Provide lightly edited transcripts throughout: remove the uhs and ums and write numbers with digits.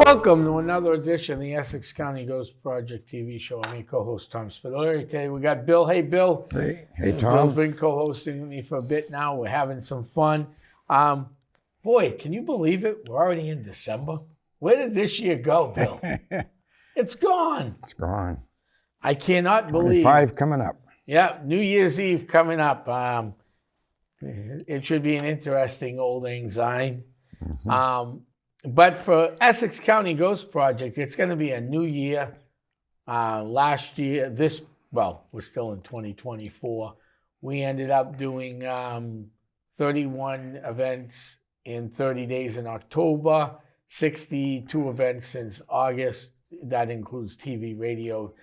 Welcome to another edition of the Essex County Ghost Project TV show. I'm your co-host, Tom Spitaleri. Today we got Bill. Hey, Bill. Hey, Tom. Bill's been co-hosting with me for a bit now. We're having some fun. Boy, can you believe it? We're already in December. Where did this year go, Bill? It's gone. It's gone. I cannot believe. 25 coming up. Yeah, New Year's Eve coming up. It should be an interesting old lang syne. But for Essex County Ghost Project, it's going to be a new year. Last year, we're still in 2024. We ended up doing 31 events in 30 days in October, 62 events since August. That includes TV, radio.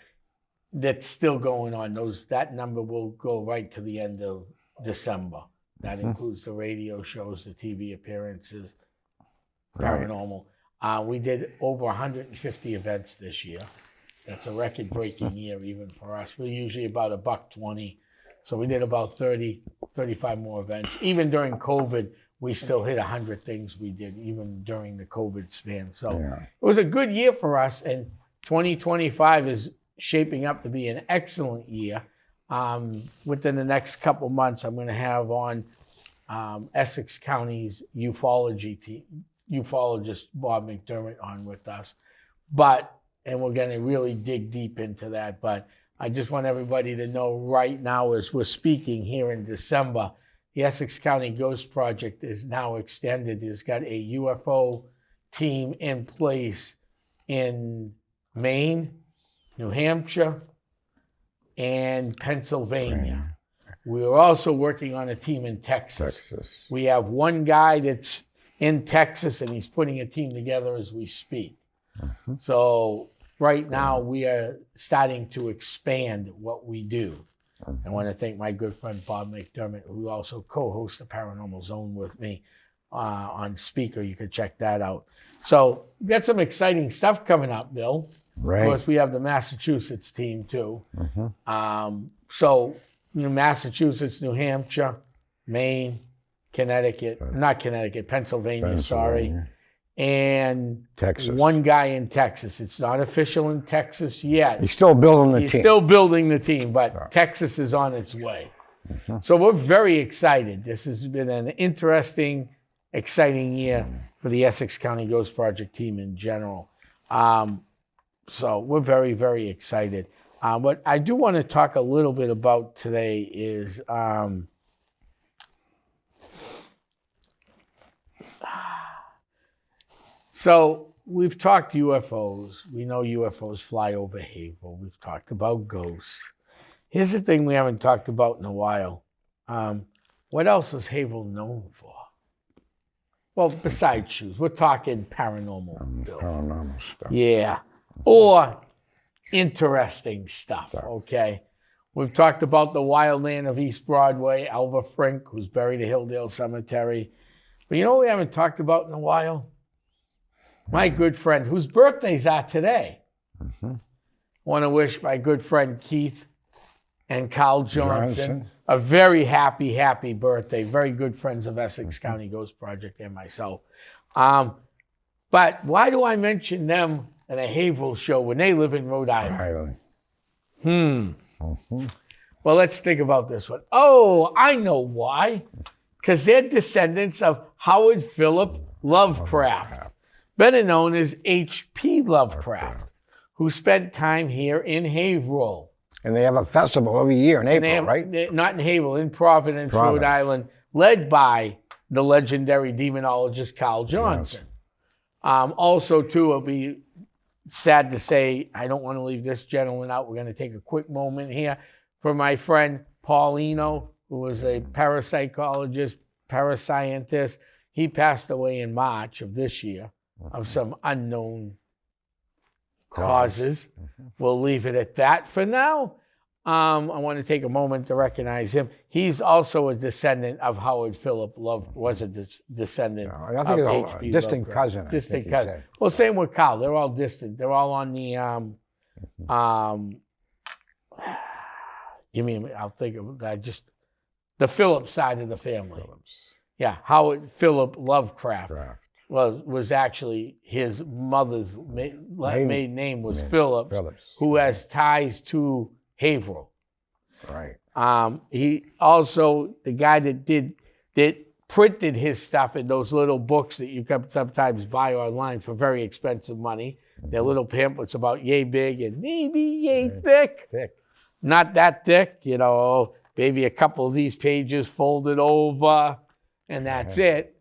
That's still going on. That number will go right to the end of December. That includes the radio shows, the TV appearances, paranormal. We did over 150 events this year. That's a record-breaking year even for us. We're usually about $120. So we did about 30, 35 more events. Even during COVID, we still hit 100 things we did, even during the COVID span. So It was a good year for us, and 2025 is shaping up to be an excellent year. Within the next couple months, I'm going to have on Essex County's ufologist Bob McDermott on with us. And we're going to really dig deep into that. But I just want everybody to know right now, as we're speaking here in December, the Essex County Ghost Project is now extended. It's got a UFO team in place in Maine, New Hampshire, and Pennsylvania. We're also working on a team in Texas. We have one guy that's in Texas, and he's putting a team together as we speak. So right now, we are starting to expand what we do. I want to thank my good friend, Bob McDermott, who also co-hosts the Paranormal Zone with me on Speaker. You can check that out. So we've got some exciting stuff coming up, Bill. Right. Of course, we have the Massachusetts team, too. So Massachusetts, New Hampshire, Maine, Pennsylvania, and Texas. One guy in Texas. It's not official in Texas yet. He's still building the team. He's still building the team, but Texas is on its way. So we're very excited. This has been an interesting, exciting year for the Essex County Ghost Project team in general. So we're very, very excited. What I do want to talk a little bit about today is so we've talked UFOs. We know UFOs fly over Haverhill. We've talked about ghosts. Here's the thing we haven't talked about in a while. What else was Haverhill known for? Well, besides shoes, we're talking paranormal. Paranormal stuff. Yeah. Or interesting stuff, okay? We've talked about the wild man of East Broadway, Alva Frink, who's buried at Hilldale Cemetery. But you know what we haven't talked about in a while? My good friend, whose birthdays are today. Want to wish my good friend Keith and Carl Johnson a very happy, happy birthday. Very good friends of Essex County Ghost Project and myself. But why do I mention them in a Haverhill show when they live in Rhode Island? Well, let's think about this one. Oh, I know why. Because they're descendants of Howard Philip Lovecraft, better known as H.P. Lovecraft, who spent time here in Haverhill. And they have a festival every year in April, right? Not in Haverhill, in Providence, Rhode Island, led by the legendary demonologist Carl Johnson. Also, too, it'll be sad to say, I don't want to leave this gentleman out. We're going to take a quick moment here for my friend Paulino, who was a parapsychologist, parascientist. He passed away in March of this year of some unknown causes. We'll leave it at that for now. I want to take a moment to recognize him. He's also a descendant of Howard Philip was a descendant I think of it's a distant cousin. Distant cousin. Well, same with Carl. They're all distant. They're all on the I'll think of that. Just the Philip side of the family. Yeah, Howard Philip Lovecraft. was actually his mother's maiden name was Phillips, Phillips. who has ties to Haverhill. Right. He also, the guy that printed his stuff in those little books that you can sometimes buy online for very expensive money. They're little pamphlets about yay big and maybe yay thick. Thick. Not that thick, maybe a couple of these pages folded over, and that's it.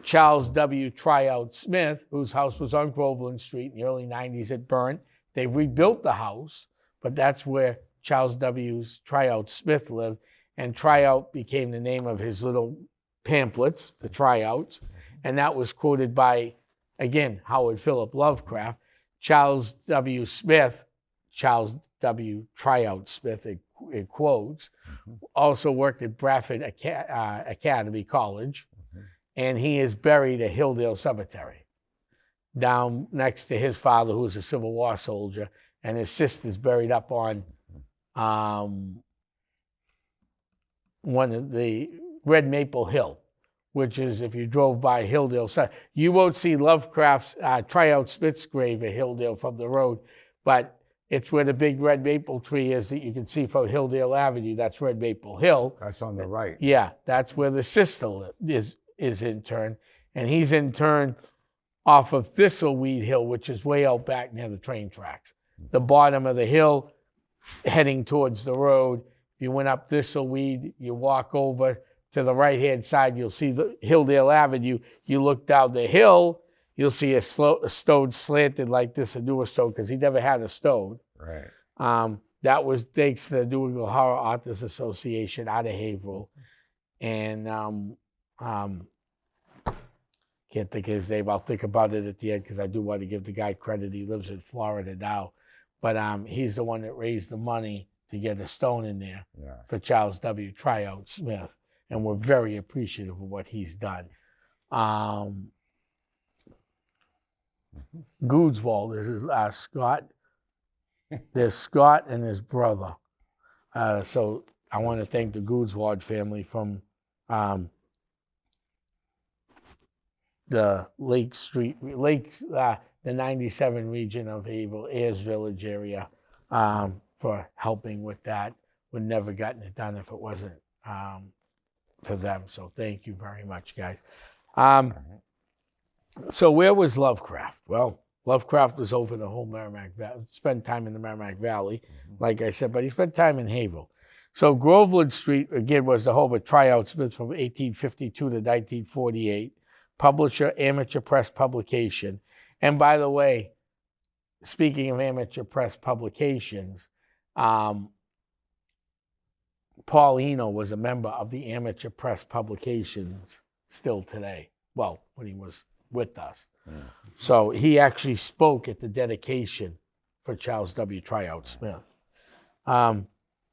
Charles W. Tryout Smith, whose house was on Groveland Street in the early 90s, it burned. They rebuilt the house, but that's where Charles W. Tryout Smith lived, and Tryout became the name of his little pamphlets, the Tryouts, and that was quoted by, again, Howard Philip Lovecraft. Charles W. Smith, Charles W. Tryout Smith, it quotes, also worked at Bradford Academy College, and he is buried at Hilldale Cemetery, down next to his father, who was a Civil War soldier, and his sister's buried up on one of the Red Maple Hill, which is, if you drove by Hilldale, you won't see Lovecraft's Tryout Smith's grave at Hilldale from the road, but it's where the big red maple tree is that you can see from Hilldale Avenue. That's Red Maple Hill. That's on the right. Yeah, that's where the sister is interned, and he's interned off of Thistleweed Hill, which is way out back near the train tracks. The bottom of the hill, heading towards the road. If you went up Thistleweed, you walk over to the right-hand side, you'll see the Hilldale Avenue. You look down the hill, you'll see a stone slanted like this, a newer stone, because he never had a stone. Right. That was thanks to the New England Horror Authors Association out of Haverhill. And can't think of his name. I'll think about it at the end because I do want to give the guy credit. He lives in Florida now. But he's the one that raised the money to get a stone in there for Charles W. Tryout Smith. And we're very appreciative of what he's done. Goodswald is Scott. There's Scott and his brother. So I want to thank the Goodswald family from the the 97 region of Haverhill, Ayers Village area, for helping with that. Would never gotten it done if it wasn't for them. So thank you very much, guys. So where was Lovecraft? Well, Lovecraft was over the whole Merrimack Valley, spent time in the Merrimack Valley, like I said, but he spent time in Haverhill. So Groveland Street, again, was the home of Tryout Smith from 1852 to 1948, publisher, amateur press publication. And by the way, speaking of amateur press publications, Paulino was a member of the amateur press publications still today. Well, when he was with us. So he actually spoke at the dedication for Charles W. Tryout Smith.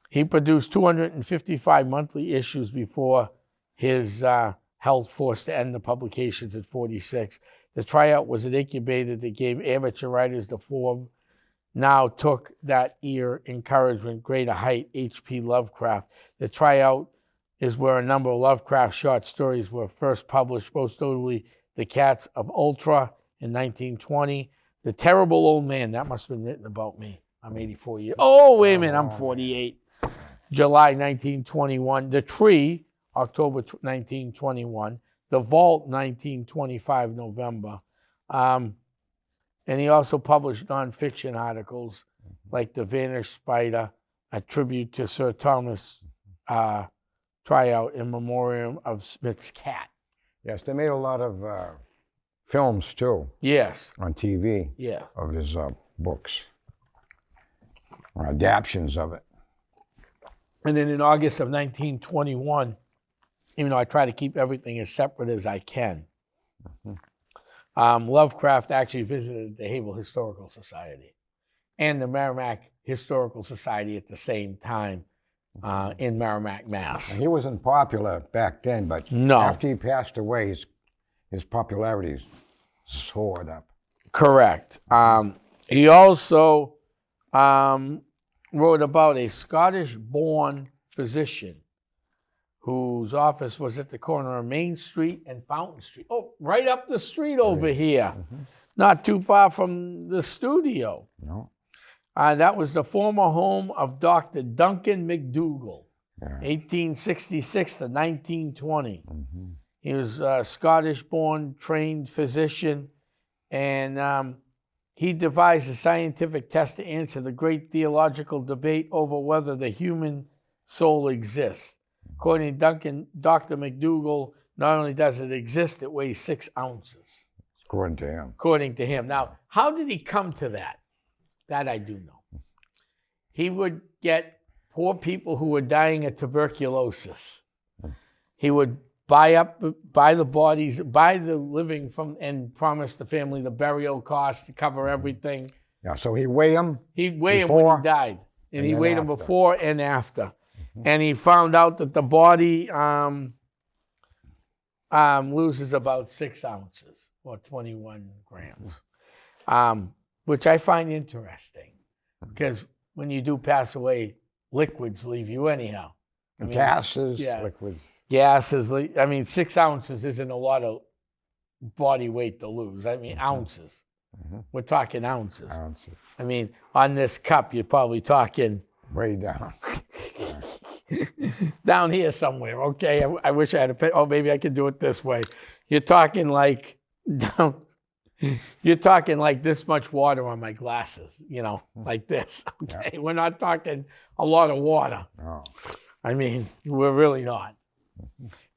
He produced 255 monthly issues before his health forced to end the publications at 46. The Tryout was an incubator that gave amateur writers the form now took that year encouragement, greater height, H.P. Lovecraft. The Tryout is where a number of Lovecraft short stories were first published, most notably The Cats of Ultra in 1920. The Terrible Old Man, that must have been written about me. I'm 84 years. Oh, wait a minute, I'm 48. July 1921. The Tree, October 1921. The Vault, 1925, November. And he also published nonfiction articles like The Vanished Spider, a tribute to Sir Thomas Tryout in memoriam of Smith's cat. Yes, they made a lot of films too. Yes. On TV. Yeah. Of his books, or adaptions of it. And then in August of 1921, even though I try to keep everything as separate as I can, Lovecraft actually visited the Haverhill Historical Society and the Merrimack Historical Society at the same time in Merrimack, Mass. And he wasn't popular back then, but after he passed away, his popularity soared up. Correct. He also wrote about a Scottish-born physician whose office was at the corner of Main Street and Fountain Street. Oh, right up the street over here, not too far from the studio. No. That was the former home of Dr. Duncan McDougall, 1866 to 1920. He was a Scottish-born trained physician, and he devised a scientific test to answer the great theological debate over whether the human soul exists. According to Dr. McDougall, not only does it exist, it weighs 6 ounces. According to him. According to him. Now, how did he come to that? That I do know. He would get poor people who were dying of tuberculosis. He would buy the bodies, buy the living from, and promise the family the burial cost to cover everything. Yeah, so he'd weigh them. He'd weigh them when he died. And he weighed them before and after. And he found out that the body loses about 6 ounces or 21 grams, which I find interesting because when you do pass away, liquids leave you anyhow. I mean, gases, liquids. Gases. I mean, 6 ounces isn't a lot of body weight to lose. I mean, ounces. We're talking ounces. I mean, on this cup, you're probably talking way down. Down here somewhere, okay? I wish I had a picture. Oh, maybe I could do it this way. You're talking like down. You're talking like this much water on my glasses, like this. Okay, yeah. We're not talking a lot of water. Oh. I mean, we're really not.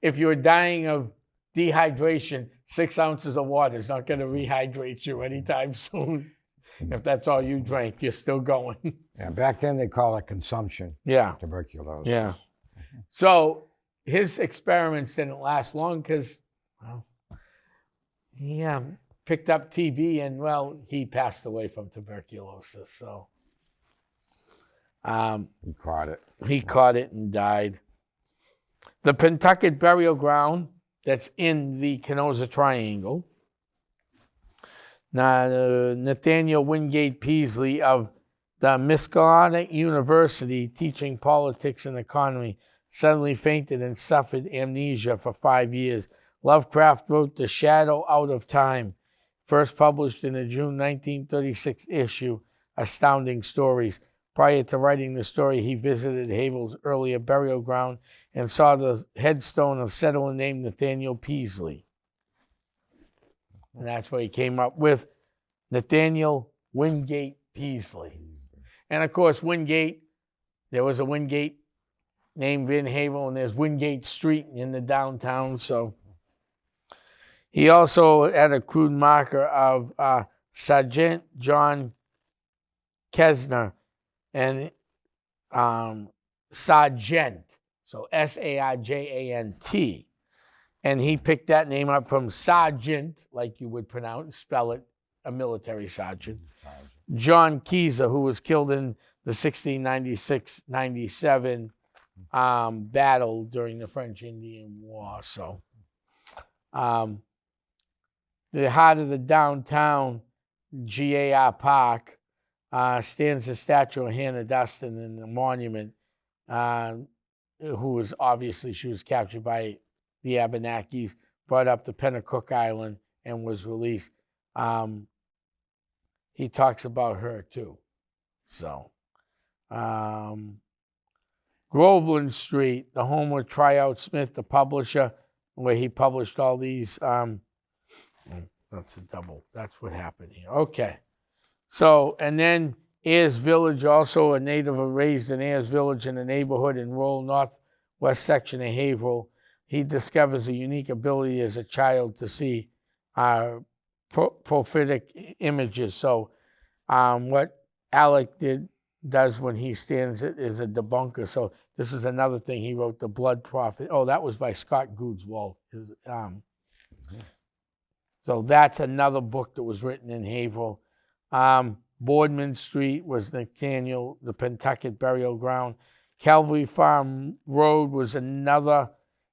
If you're dying of dehydration, 6 ounces of water is not going to rehydrate you anytime soon. If that's all you drank, you're still going. Yeah, back then they call it consumption. Yeah. Tuberculosis. Yeah. So his experiments didn't last long because, he picked up TB and, he passed away from tuberculosis. So he caught it. He caught it and died. The Pentucket burial ground that's in the Canosa Triangle. Now, Nathaniel Wingate Peaslee of the Miskatonic University, teaching politics and economy, suddenly fainted and suffered amnesia for 5 years. Lovecraft wrote The Shadow Out of Time, first published in the June 1936 issue, Astounding Stories. Prior to writing the story, he visited Haverhill's earlier burial ground and saw the headstone of settler named Nathaniel Peaslee. And that's where he came up with Nathaniel Wingate Peaslee. And of course, Wingate, there was a Wingate named in Haverhill, and there's Wingate Street in the downtown. So he also had a crude marker of Sergeant John Kesner and Sargent, so Sarjant. And he picked that name up from Sergeant, like you would spell it, a military sergeant. John Keyser, who was killed in the 1696-97 battle during the French-Indian War. So the heart of the downtown GAR Park stands a statue of Hannah Dustin in the monument, who was obviously, she was captured by the Abenakis, brought up to Pennacook Island, and was released. He talks about her too. So, Groveland Street, the home of Tryout Smith, the publisher, where he published all these. That's a double. That's what happened here. Okay. So, and then Ayers Village, also a native raised in Ayers Village in the neighborhood in rural northwest section of Haverhill. He discovers a unique ability as a child to see prophetic images. So what Alec does when he stands it is a debunker. So this is another thing he wrote, The Blood Prophet. Oh, that was by Scott Goodswald. So that's another book that was written in Haverhill. Boardman Street was Nathaniel, the Pentucket burial ground. Calvary Farm Road was another.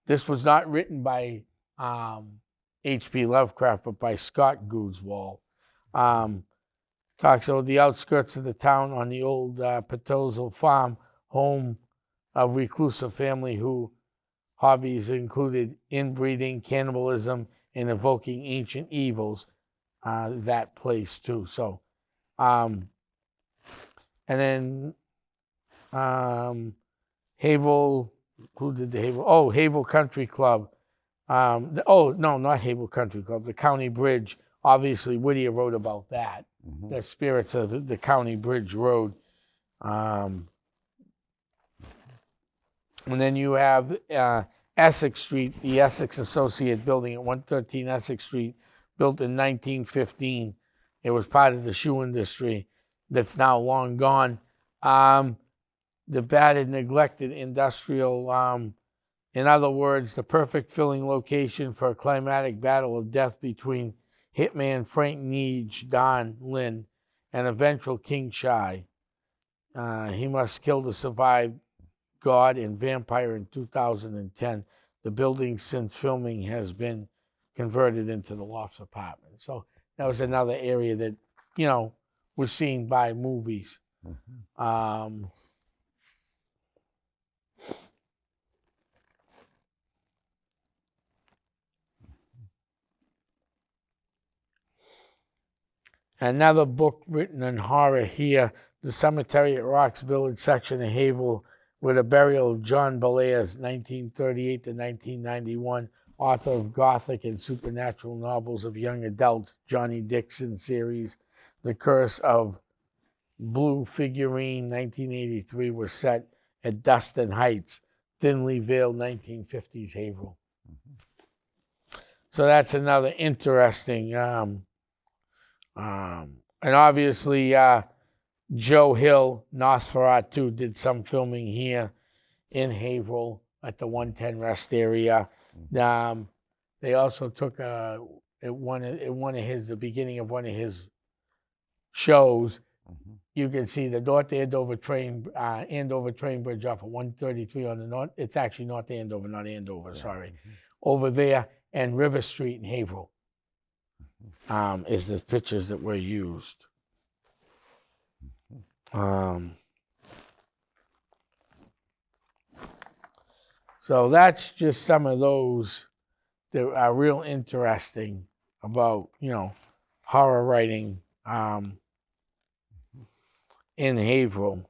This was not written by H.P. Lovecraft, but by Scott Goodswald. Talks about the outskirts of the town on the old Petozel farm, home of reclusive family who hobbies included inbreeding, cannibalism, and evoking ancient evils. That place too. So, and then Haverhill. Who did the Haverhill? Oh, Haverhill Country Club. No, not Haverhill Country Club. The County Bridge. Obviously, Whittier wrote about that. Mm-hmm. The spirits of the County Bridge Road. And then you have Essex Street, the Essex Associate Building at 113 Essex Street, built in 1915. It was part of the shoe industry that's now long gone. The battered, neglected industrial, in other words, the perfect filling location for a climatic battle of death between hitman Frank Neege, Don Lynn, and eventual King Shy. He must kill to survive. God and Vampire in 2010. The building since filming has been converted into the Lofts apartment. So that was another area that, was seen by movies. Mm-hmm. Another book written in horror here, The Cemetery at Rocks Village section of Haverhill, with a burial of John Belair's 1938 to 1991, author of Gothic and supernatural novels of young adults, Johnny Dixon series. The Curse of Blue Figurine, 1983, was set at Dustin Heights, thinly veiled 1950s Haverhill. Mm-hmm. So that's another interesting, and obviously, Joe Hill, Nosferatu, did some filming here in Haverhill at the 110 Rest area. They also took the beginning of one of his shows. Mm-hmm. You can see the North Andover train bridge off of 133 on the north. It's actually North Andover, not Andover. Yeah. Sorry, mm-hmm. Over there, and River Street in Haverhill. Mm-hmm. Is the pictures that were used. So that's just some of those that are real interesting about, horror writing in Haverhill.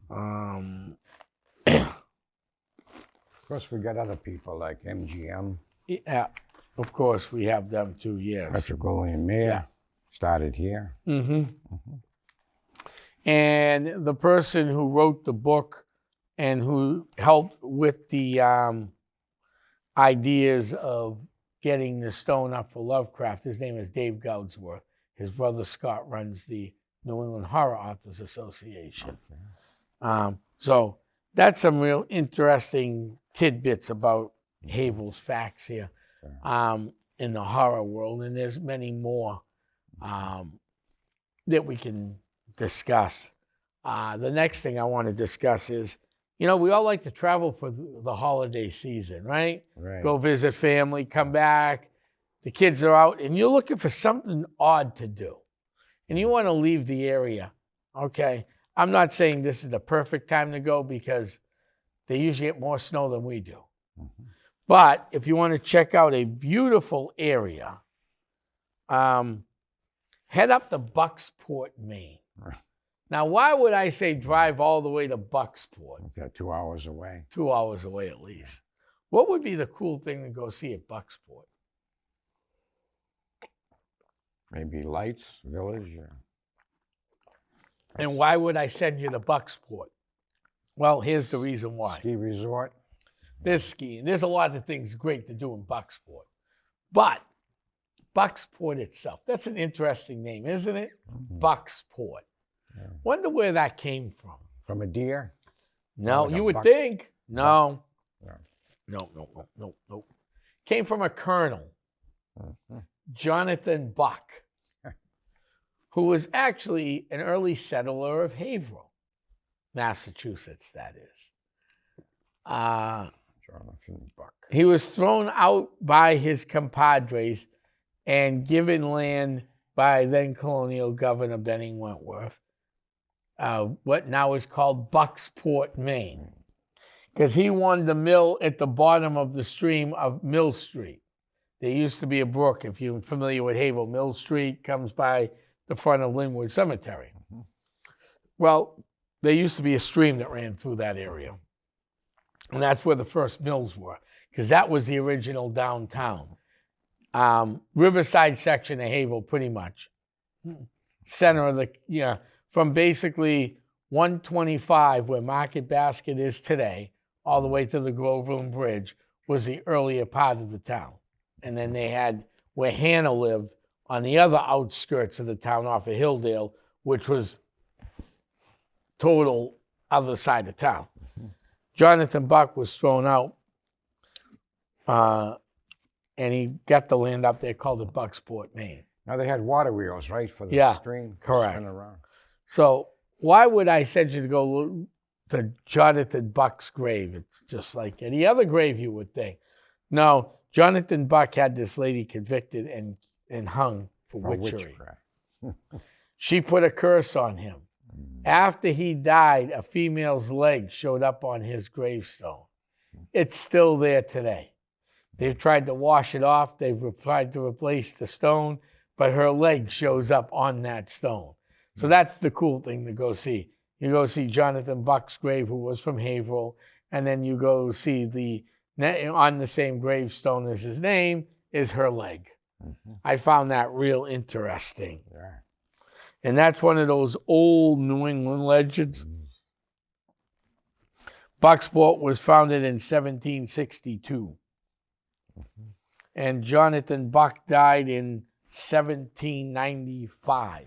Of course, we got other people like MGM. Yeah, of course, we have them too, yes. Petrogolian Mayor started here. Mm-hmm. Mm-hmm. And the person who wrote the book and who helped with the ideas of getting the stone up for Lovecraft, his name is Dave Goudsworth. His brother Scott runs the New England Horror Authors Association. Okay. So that's some real interesting tidbits about Haverhill's facts here in the horror world. And there's many more that we can discuss. The next thing I want to discuss is, we all like to travel for the holiday season, right? Right. Go visit family, come back, the kids are out, and you're looking for something odd to do. And you want to leave the area, okay? I'm not saying this is the perfect time to go because they usually get more snow than we do. Mm-hmm. But if you want to check out a beautiful area, head up to Bucksport, Maine. Right. Now, why would I say drive all the way to Bucksport? Is that 2 hours away? 2 hours away at least. What would be the cool thing to go see at Bucksport? Maybe Lights Village. And why would I send you to Bucksport? Well, here's the reason why. Ski resort. There's skiing. There's a lot of things great to do in Bucksport. But Bucksport itself, that's an interesting name, isn't it? Mm-hmm. Bucksport. Yeah. Wonder where that came from. From a deer? No, like you would think. No. No. Came from a colonel, Jonathan Buck, who was actually an early settler of Haverhill, Massachusetts, that is. Jonathan Buck. He was thrown out by his compadres and given land by then colonial governor Benning Wentworth, what now is called Bucksport, Maine. because he wanted the mill at the bottom of the stream of Mill Street. There used to be a brook, if you're familiar with Haverhill. Mill Street comes by the front of Linwood Cemetery. Well, there used to be a stream that ran through that area. And that's where the first mills were, because that was the original downtown. Riverside section of Haverhill, pretty much. Center of the, from basically 125, where Market Basket is today, all the way to the Groveland Bridge, was the earlier part of the town. And then they had where Hannah lived on the other outskirts of the town off of Hilldale, which was total other side of town. Jonathan Buck was thrown out, and he got the land up there called it Bucksport, Maine. Now they had water wheels, right, for the stream? Correct. Spin around. So why would I send you to go look to Jonathan Buck's grave? It's just like any other grave you would think. No, Jonathan Buck had this lady convicted and hung for witchery. She put a curse on him. After he died, a female's leg showed up on his gravestone. It's still there today. They've tried to wash it off. They've tried to replace the stone, but her leg shows up on that stone. So that's the cool thing to go see. You go see Jonathan Buck's grave, who was from Haverhill, and then you go see on the same gravestone as his name is her leg. I found that real interesting. Yeah. And that's one of those old New England legends. Bucksport was founded in 1762. And Jonathan Buck died in 1795.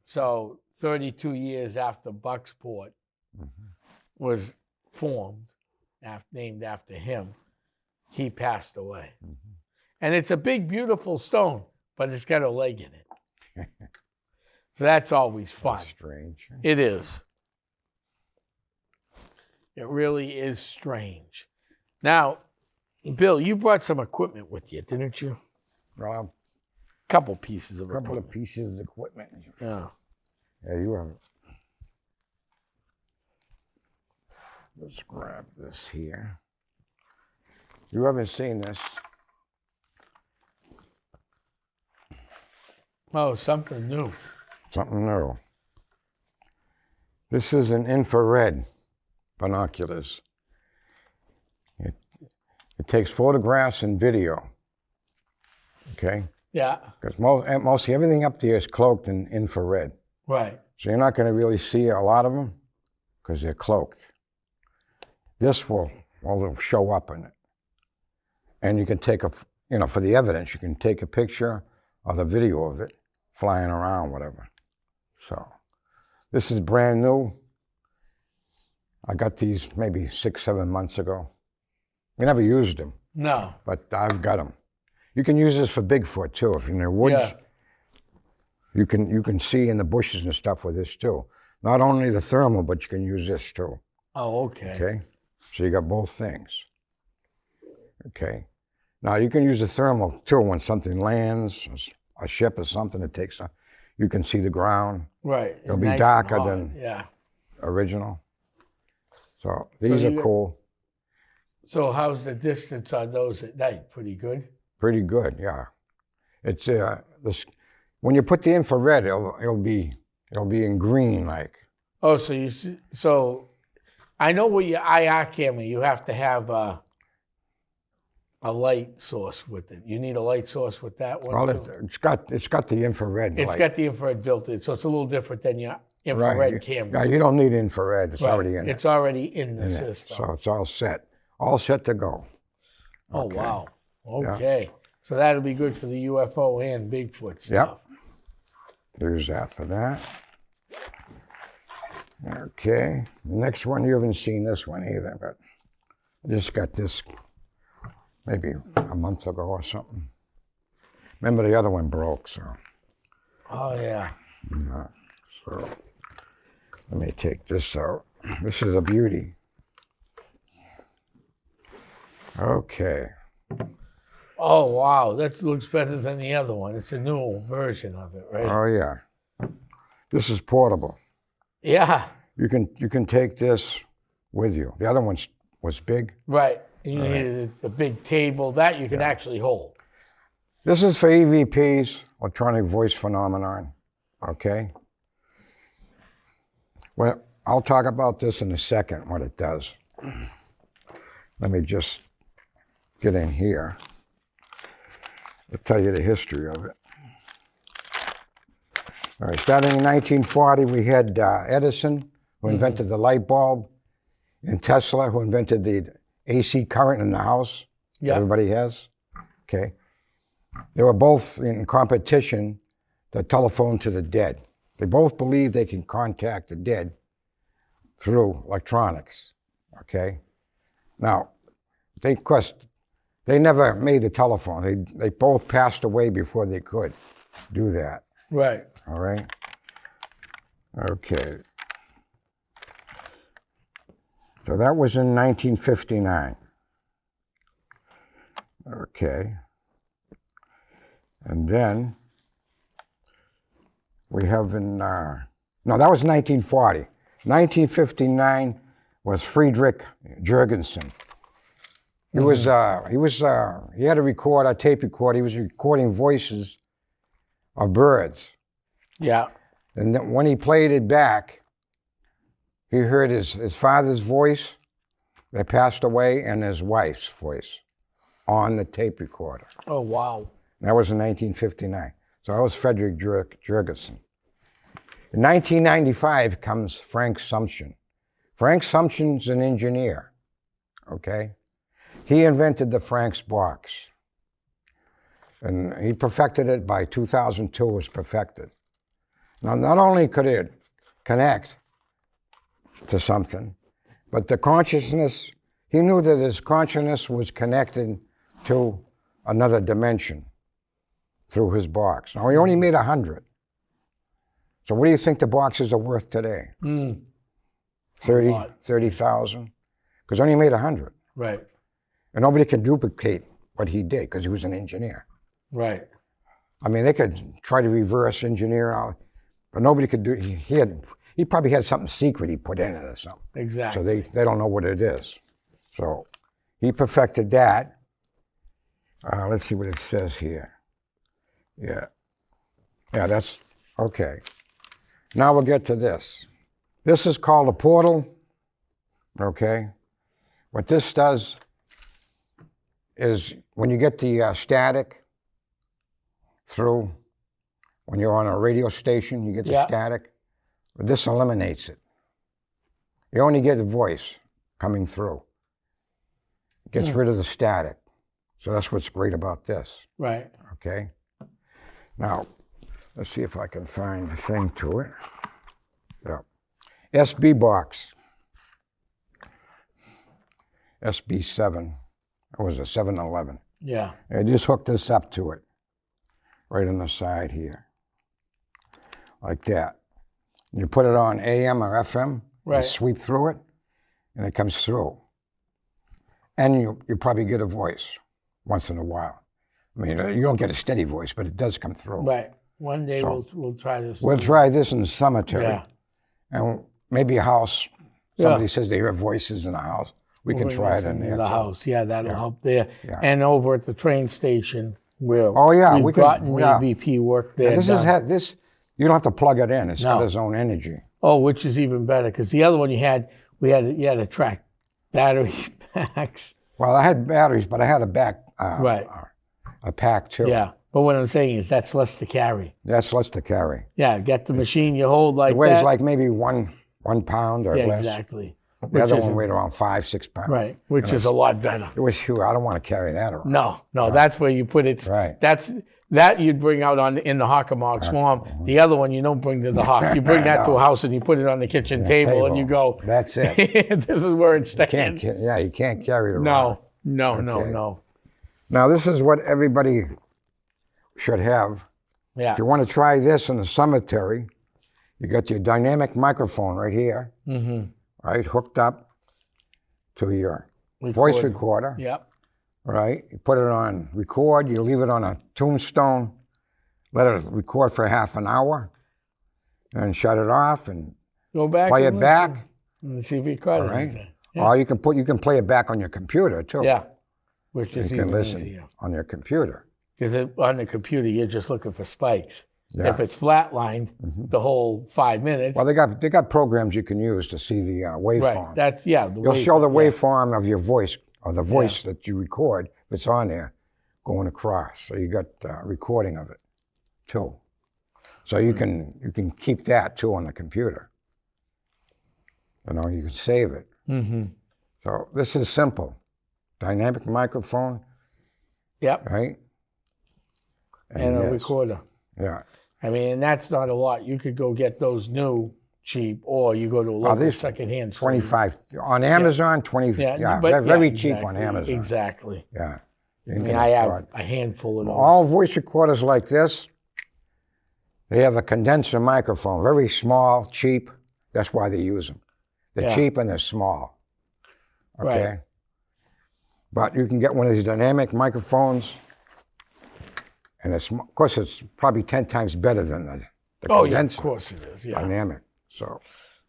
So 32 years after Bucksport was formed, named after him, he passed away. And it's a big, beautiful stone, but it's got a leg in it. So that's always fun. That's strange. It is. It really is strange. Now, Bill, you brought some equipment with you, didn't you? Well, a couple pieces of a couple equipment. of pieces of equipment. Yeah. Yeah, you have it. Let's grab this here. You haven't seen this. Oh, something new. Something new. This is an infrared binoculars. It takes photographs and video. Okay? Yeah. Because mostly everything up there is cloaked in infrared. Right. So you're not going to really see a lot of them because they're cloaked. This will show up in it. And you can take for the evidence, you can take a picture or the video of it flying around, whatever. So this is brand new. I got these maybe 6-7 months ago. We never used them. No. But I've got them. You can use this for Bigfoot too. If you're in the woods, Yeah. you can see in the bushes and stuff with this too. Not only the thermal, but you can use this too. Oh, okay. Okay? So you got both things. Okay? Now you can use the thermal too when something lands, a ship or something that takes you can see the ground. Right. It'll be Nice and darker hot. than Yeah. original. So these are cool. So how's the distance on those at night? Pretty good? Pretty good, yeah. It's when you put the infrared, it'll be in green like. Oh, so I know with your IR camera, you have to have a light source with it. You need a light source with that one. Well, too? it's got the infrared. It's light. got the infrared built in, so it's a little different than your infrared camera. Yeah, you don't need infrared. It's Right. already in It's already in the it. system. So it's all set to go. Oh, Okay. wow. Okay. So that'll be good for the UFO and Bigfoot stuff. Yep. There's that for that. Okay. The next one, you haven't seen this one either, but I just got this maybe a month ago or something. Remember the other one broke, so. Oh, yeah. So let me take this out. This is a beauty. Okay. Oh, wow. That looks better than the other one. It's a new version of it, right? Oh, yeah. This is portable. Yeah. you can take this with you. The other one was big. Right. You needed a big table that you could actually hold. This is for EVPs, electronic voice phenomenon. Okay. Well, I'll talk about this in a second, what it does. Let me just get in here. I'll tell you the history of it. All right, starting in 1940, we had Edison, who invented the light bulb, and Tesla, who invented the AC current in the house that everybody has. Okay. They were both in competition to telephone to the dead. They both believe they can contact the dead through electronics. Okay. Now, of course, they never made the telephone. They both passed away before they could do that. Right. All right. Okay. So that was in 1959. Okay. And then we have no, that was 1940. 1959 was Friedrich Jurgensen. He he had a tape recorder. He was recording voices of birds. Yeah. And then when he played it back, he heard his father's voice that passed away and his wife's voice on the tape recorder. Oh, wow. That was in 1959. So that was Friedrich Jurgensen. In 1995 comes Frank Sumption. Frank Sumption's an engineer, okay? He invented the Frank's box. And he perfected it by 2002, it was perfected. Now, not only could it connect to something, but the consciousness, he knew that his consciousness was connected to another dimension through his box. Now, he only made 100. So what do you think the boxes are worth today? 30,000? Because only made 100. Right. And nobody could duplicate what he did because he was an engineer. Right. I mean, they could try to reverse engineer and all, but nobody could do. He probably had something secret he put in it or something. Exactly. So they don't know what it is. So he perfected that. Let's see what it says here. Yeah, that's okay. Now we'll get to this. This is called a portal. Okay. What this does is when you get the static through, when you're on a radio station, you get the static. But this eliminates it. You only get the voice coming through. It gets rid of the static. So that's what's great about this. Right. Okay. Now, let's see if I can find the thing to it. Yeah. SB box. SB7. It was a 711. Yeah. I just hooked this up to it. Right on the side here. Like that. You put it on AM or FM. Right. You sweep through it, and it comes through. And you probably get a voice once in a while. I mean, you don't get a steady voice, but it does come through. Right. One day we'll try this. We'll try this in the cemetery. Yeah. And maybe a house. Somebody says they hear voices in a house. We can try it in there. The too. house. Yeah, that'll help there. Yeah. And over at the train station where we've gotten EVP work there. This you don't have to plug it in. It's got its own energy. Oh, which is even better because the other one you had to track battery packs. Well, I had batteries, but I had a back a pack too. Yeah, but what I'm saying is that's less to carry. That's less to carry. Yeah, get the machine you hold like that. It weighs like maybe one pound or less. Exactly. The other one weighed around 5-6 pounds. Right, which is a lot better. It was huge. I don't want to carry that around. No, that's where you put it. Right. That you'd bring out in the Hockamock Swamp. The other one you don't bring to the Hawk. You bring that to a house and you put it on the kitchen table and you go. That's it. This is where it's staying. You can't carry it around. No. Now this is what everybody should have. Yeah. If you want to try this in the cemetery, you got your dynamic microphone right here. Right, hooked up to your voice recorder. Yep. Right, you put it on record, you leave it on a tombstone, let it record for half an hour, and shut it off, and Go back. play and it listen back. and see if you caught All right. anything. Yeah. Or you can play it back on your computer too. Yeah. Which You is can even listen easier. on your computer. Because on the computer, you're just looking for spikes. Yeah. If it's flatlined the whole 5 minutes, Well, they got programs you can use to see the waveform. right? That's the You'll show the yeah. waveform of your voice or the voice that you record. If it's on there, going across, so you got recording of it too. So you can keep that too on the computer. You know, you can save it. Mm-hmm. So this is simple. Dynamic microphone, Yep. right? And a yes. recorder. Yeah. I mean, and that's not a lot. You could go get those new cheap, or you go to a local these secondhand store. 25 on Amazon. 20. Yeah, but very cheap on exactly, Amazon. Exactly. Yeah. I mean, I have a handful of those. All voice recorders like this, they have a condenser microphone, very small, cheap. That's why they use them. They're cheap and they're small. Okay. Right. But you can get one of these dynamic microphones, and of course it's probably 10 times better than the condenser. Yeah, of course it is. Yeah. Dynamic. So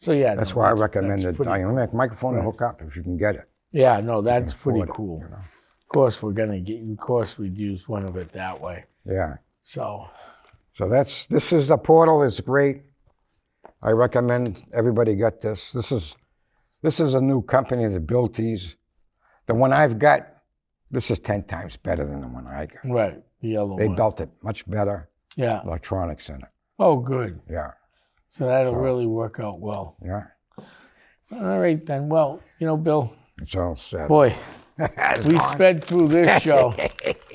yeah, that's no, why I recommend the pretty dynamic microphone to Right. hook up if you can get it. Yeah, no, that's pretty afford it, cool. you know. Of course, we're gonna get. Of course, we'd use one of it that way. Yeah. So So this is the portal. It's great. I recommend everybody get this. This is a new company that built these. The one I've got, this is 10 times better than the one I got. right, the other They one. built it much better. Yeah. Electronics in it. Oh, good. Yeah. So that'll really work out well. Yeah. All right then. Well, Bill, It's all set. boy, It's we on. sped through this show.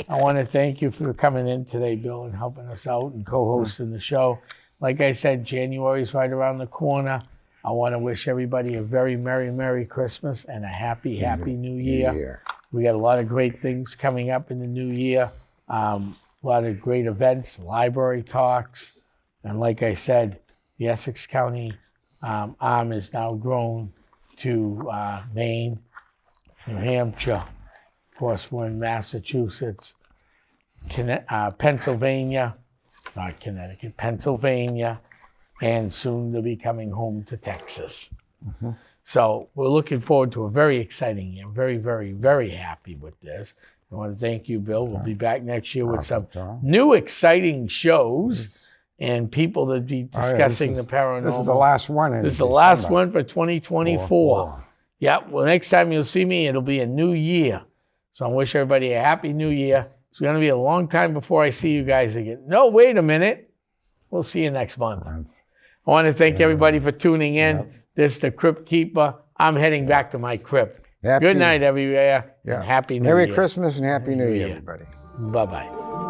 I want to thank you for coming in today, Bill, and helping us out and co-hosting the show. Like I said, January's right around the corner. I want to wish everybody a very Merry Christmas and a Happy New Year. Yeah. We got a lot of great things coming up in the new year. A lot of great events, library talks. And like I said, the Essex County arm is now grown to Maine, New Hampshire. Of course, we're in Massachusetts, Pennsylvania, not Connecticut, Pennsylvania, and soon to be coming home to Texas. Mm-hmm. So we're looking forward to a very exciting year. Very happy with this. I want to thank you, Bill. We'll be back next year with some new exciting shows and people to be discussing the paranormal. This is the last one. This is the last one for 2024. Yeah, well, next time you'll see me, it'll be a new year. So I wish everybody a happy new year. It's going to be a long time before I see you guys again. No, wait a minute. We'll see you next month. I want to thank everybody for tuning in. Yep. This is the Crypt Keeper. I'm heading back to my crypt. Good night, everywhere. And Happy New Year. Merry Christmas and Happy New Year, everybody. Bye-bye.